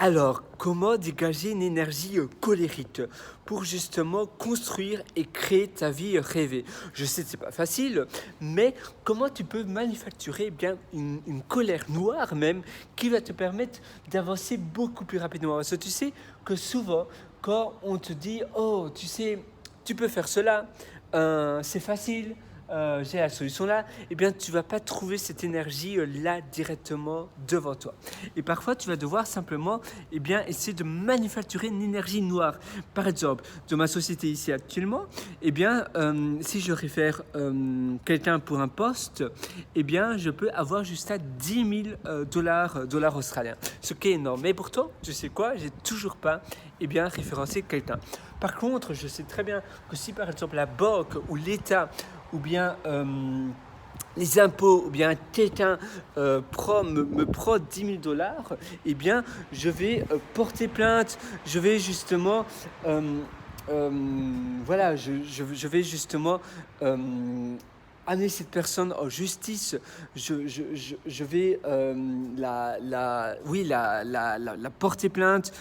Alors, comment dégager une énergie colérique pour justement construire et créer ta vie rêvée? Je sais que c'est pas facile, mais comment tu peux manufacturer bien une colère noire même qui va te permettre d'avancer beaucoup plus rapidement? Parce que tu sais que souvent, quand on te dit, oh, tu sais, tu peux faire cela, c'est facile. J'ai la solution là, eh bien tu vas pas trouver cette énergie là directement devant toi. Et parfois tu vas devoir simplement essayer de manufacturer une énergie noire. Par exemple, de ma société ici actuellement, si je réfère quelqu'un pour un poste, je peux avoir jusqu'à 10 000 dollars australiens, ce qui est énorme. Mais pourtant, tu sais quoi, j'ai toujours pas référencé quelqu'un. Par contre, je sais très bien que si par exemple la banque ou l'État ou bien les impôts, ou bien quelqu'un me prend 10 000 dollars, je vais porter plainte, je vais justement, je vais justement amener cette personne en justice. Je vais la porter plainte,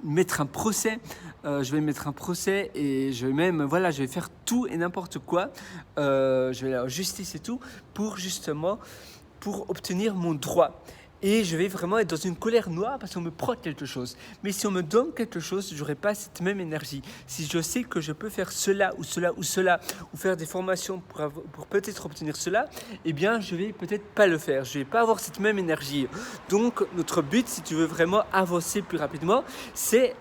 mettre un procès. Je vais mettre un procès et je vais faire tout et n'importe quoi. Je vais aller en justice et tout pour obtenir mon droit. Et je vais vraiment être dans une colère noire parce qu'on me prend quelque chose. Mais si on me donne quelque chose, je n'aurai pas cette même énergie. Si je sais que je peux faire cela ou cela ou cela, ou faire des formations pour peut-être obtenir cela, je vais peut-être pas le faire. Je vais pas avoir cette même énergie. Donc, notre but, si tu veux vraiment avancer plus rapidement, c'est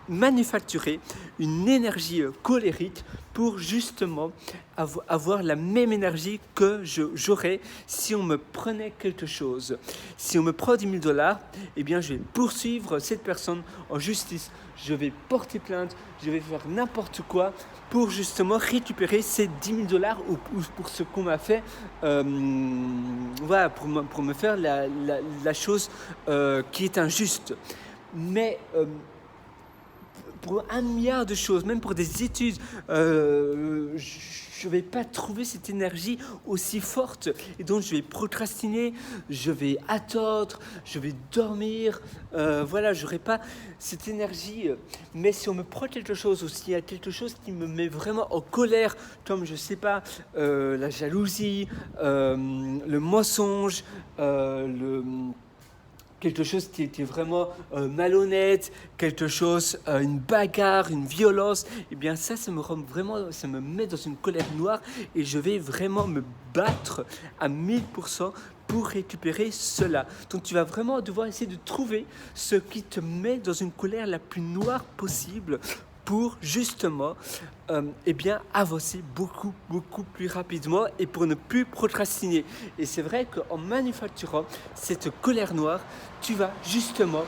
manufacturer une énergie colérique pour justement avoir la même énergie que j'aurais si on me prenait quelque chose. Si on me prend 10 000 dollars, je vais poursuivre cette personne en justice. Je vais porter plainte, je vais faire n'importe quoi pour justement récupérer ces 10 000 dollars ou pour ce qu'on m'a fait, pour me faire la chose qui est injuste. Mais pour 1 milliard de choses, même pour des études, je ne vais pas trouver cette énergie aussi forte. Et donc, je vais procrastiner, je vais attendre, je vais dormir. Je n'aurai pas cette énergie. Mais si on me prend quelque chose ou s'il y a quelque chose qui me met vraiment en colère, comme, je ne sais pas, la jalousie, le mensonge, quelque chose qui était vraiment malhonnête, quelque chose, une bagarre, une violence, ça me met dans une colère noire et je vais vraiment me battre à 1000% pour récupérer cela. Donc tu vas vraiment devoir essayer de trouver ce qui te met dans une colère la plus noire possible pour justement avancer beaucoup plus rapidement et pour ne plus procrastiner. Et c'est vrai qu'en manufacturant cette colère noire, tu vas justement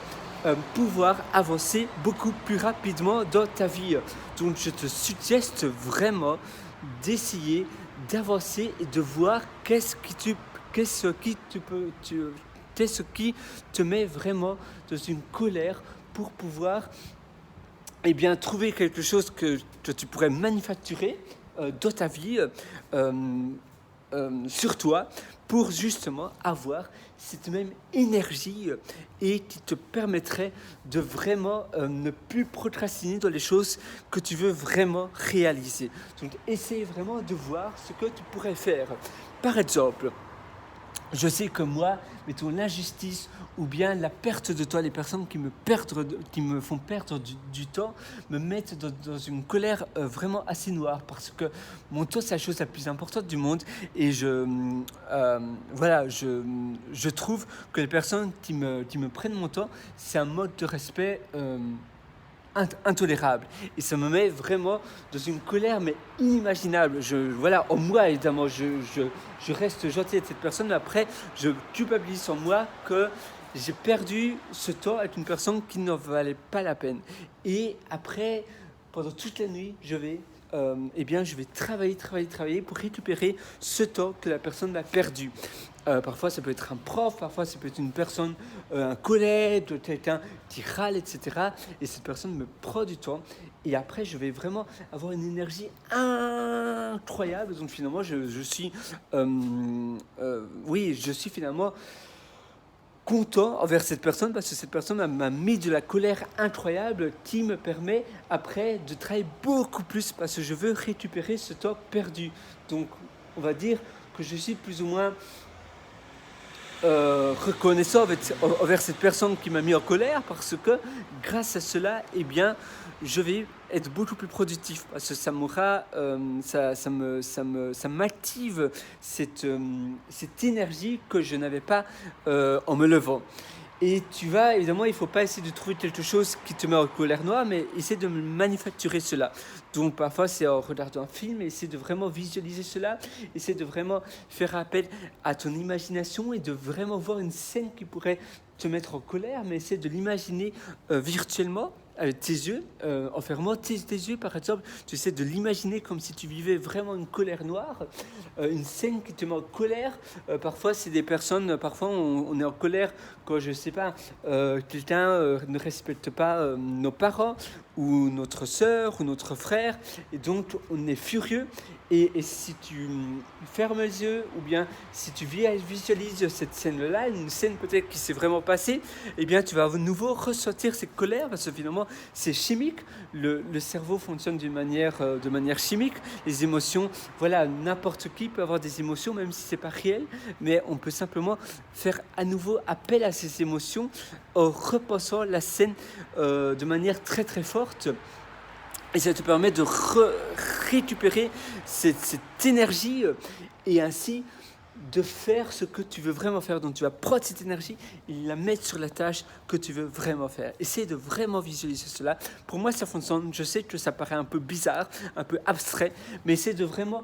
pouvoir avancer beaucoup plus rapidement dans ta vie. Donc je te suggeste vraiment d'essayer d'avancer et de voir qu'est-ce qui te met vraiment dans une colère pour pouvoir trouver quelque chose que tu pourrais manufacturer dans ta vie, sur toi, pour justement avoir cette même énergie et qui te permettrait de vraiment ne plus procrastiner dans les choses que tu veux vraiment réaliser. Donc, essaye vraiment de voir ce que tu pourrais faire. Par exemple, je sais que moi, mettons l'injustice ou bien la perte de temps, les personnes qui me font perdre du temps, me mettent dans une colère vraiment assez noire parce que mon temps, c'est la chose la plus importante du monde et je trouve que les personnes qui me prennent mon temps, c'est un mode de respect intolérable et ça me met vraiment dans une colère mais inimaginable. En moi évidemment je reste gentil avec cette personne, mais après je culpabilise en moi que j'ai perdu ce temps avec une personne qui n'en valait pas la peine. Et après, pendant toute la nuit, je vais travailler pour récupérer ce temps que la personne a perdu. Parfois, ça peut être un prof, parfois, ça peut être une personne, un collègue, quelqu'un qui râle, etc. Et cette personne me prend du temps. Et après, je vais vraiment avoir une énergie incroyable. Donc, finalement, je suis finalement content envers cette personne parce que cette personne m'a mis de la colère incroyable qui me permet après de travailler beaucoup plus parce que je veux récupérer ce temps perdu. Donc on va dire que je suis plus ou moins reconnaissant envers cette personne qui m'a mis en colère parce que grâce à cela, eh bien, je vais être beaucoup plus productif parce que ça m'aura, ça m'active cette énergie que je n'avais pas en me levant. Et tu vas, évidemment, il ne faut pas essayer de trouver quelque chose qui te met en colère noire, mais essayer de manufacturer cela. Donc parfois c'est en regardant un film, essayer de vraiment visualiser cela, essayer de vraiment faire appel à ton imagination et de vraiment voir une scène qui pourrait te mettre en colère, mais essayer de l'imaginer virtuellement avec tes yeux, en fermant tes yeux par exemple, tu essaies de l'imaginer comme si tu vivais vraiment une colère noire, une scène qui te met en colère. Parfois c'est des personnes, parfois on est en colère quand je sais pas, quelqu'un ne respecte pas nos parents ou notre sœur ou notre frère et donc on est furieux. Et si tu fermes les yeux ou bien si tu visualises cette scène-là, une scène peut-être qui s'est vraiment passée, eh bien tu vas à nouveau ressentir cette colère parce que finalement c'est chimique. Le cerveau fonctionne de manière chimique. Les émotions, voilà, n'importe qui peut avoir des émotions même si c'est pas réel, mais on peut simplement faire à nouveau appel à ces émotions en repensant la scène de manière très très forte. Et ça te permet de récupérer cette énergie et ainsi de faire ce que tu veux vraiment faire. Donc tu vas prendre cette énergie et la mettre sur la tâche que tu veux vraiment faire. Essaye de vraiment visualiser cela. Pour moi ça fonctionne. Je sais que ça paraît un peu bizarre, un peu abstrait, mais essaye vraiment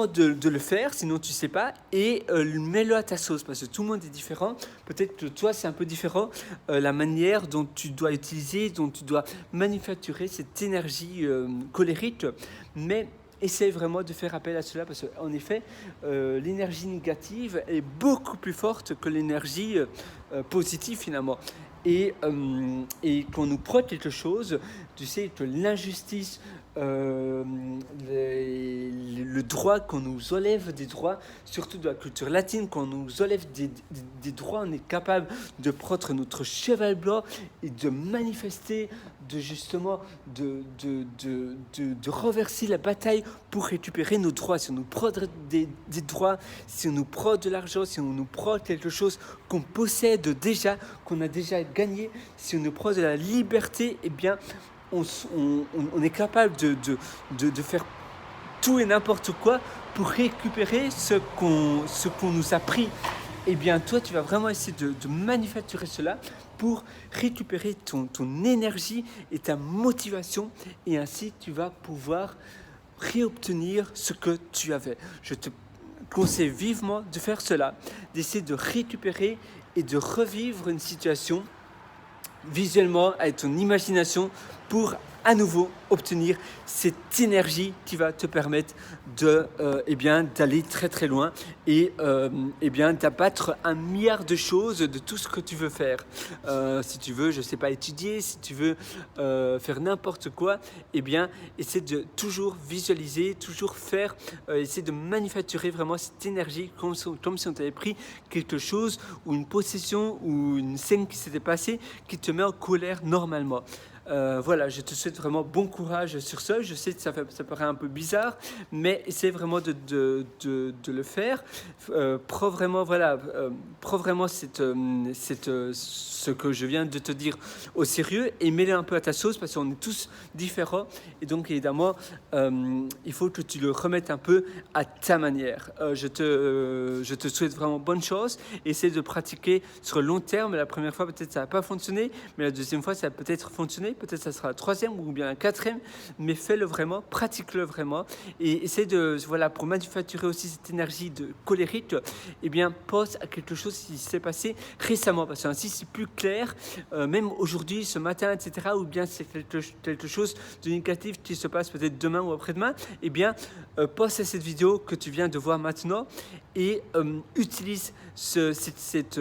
de le faire, sinon tu ne sais pas, et mets-le à ta sauce, parce que tout le monde est différent. Peut-être que toi, c'est un peu différent, la manière dont tu dois utiliser, dont tu dois manufacturer cette énergie colérique, mais essaye vraiment de faire appel à cela, parce qu'en effet, l'énergie négative est beaucoup plus forte que l'énergie positive, finalement. Et quand nous prend quelque chose, tu sais que l'injustice, le droit, qu'on nous enlève des droits, surtout de la culture latine, quand on nous enlève des droits, on est capable de prendre notre cheval blanc et de manifester, de renverser la bataille pour récupérer nos droits. Si on nous prend des droits, si on nous prend de l'argent, si on nous prend quelque chose qu'on possède déjà, qu'on a déjà gagné, si on nous prend de la liberté, eh bien, on est capable de faire tout et n'importe quoi pour récupérer ce qu'on nous a pris. Eh bien, toi, tu vas vraiment essayer de manufacturer cela pour récupérer ton énergie et ta motivation. Et ainsi, tu vas pouvoir réobtenir ce que tu avais. Je te conseille vivement de faire cela, d'essayer de récupérer et de revivre une situation visuellement avec ton imagination pour à nouveau obtenir cette énergie qui va te permettre d'aller très très loin et d'abattre 1 milliard de choses de tout ce que tu veux faire. Si tu veux, je sais pas, étudier, si tu veux faire n'importe quoi, essaie de toujours visualiser, toujours faire, essaie de manufacturer vraiment cette énergie comme si on t'avait pris quelque chose ou une possession ou une scène qui s'était passée qui te met en colère normalement. Voilà, je te souhaite vraiment bon courage sur ça. Je sais que ça paraît un peu bizarre, mais essaie vraiment de le faire. Prends vraiment ce que je viens de te dire au sérieux et mets-le un peu à ta sauce parce qu'on est tous différents. Et donc, évidemment, il faut que tu le remettes un peu à ta manière. Je te souhaite vraiment bonne chance. Essaie de pratiquer sur le long terme. La première fois, peut-être ça n'a pas fonctionné, mais la deuxième fois, ça va peut-être fonctionner. Peut-être ça sera la troisième ou bien la quatrième, mais fais-le vraiment, pratique-le vraiment et essaie pour manufacturer aussi cette énergie colérique, pense à quelque chose qui s'est passé récemment, parce que ainsi c'est plus clair, même aujourd'hui, ce matin, etc., ou bien c'est quelque chose de négatif qui se passe peut-être demain ou après-demain, pense à cette vidéo que tu viens de voir maintenant et utilise cette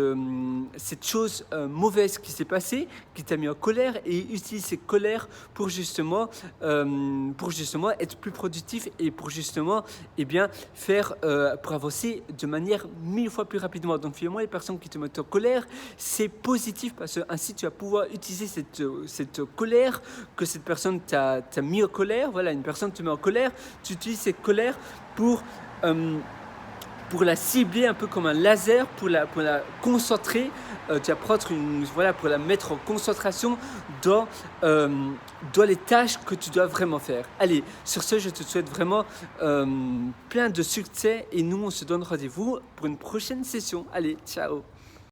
chose mauvaise qui s'est passée, qui t'a mis en colère, et utilise cette colère pour justement être plus productif et pour justement faire pour avancer de manière 1000 fois plus rapidement. Donc finalement, les personnes qui te mettent en colère, c'est positif parce que ainsi tu vas pouvoir utiliser cette colère que cette personne t'a mis en colère. Voilà, une personne te met en colère, tu utilises cette colère pour la cibler un peu comme un laser, pour la concentrer. Tu vas prendre pour la mettre en concentration dans les tâches que tu dois vraiment faire. Allez, sur ce, je te souhaite vraiment plein de succès et nous, on se donne rendez-vous pour une prochaine session. Allez, ciao!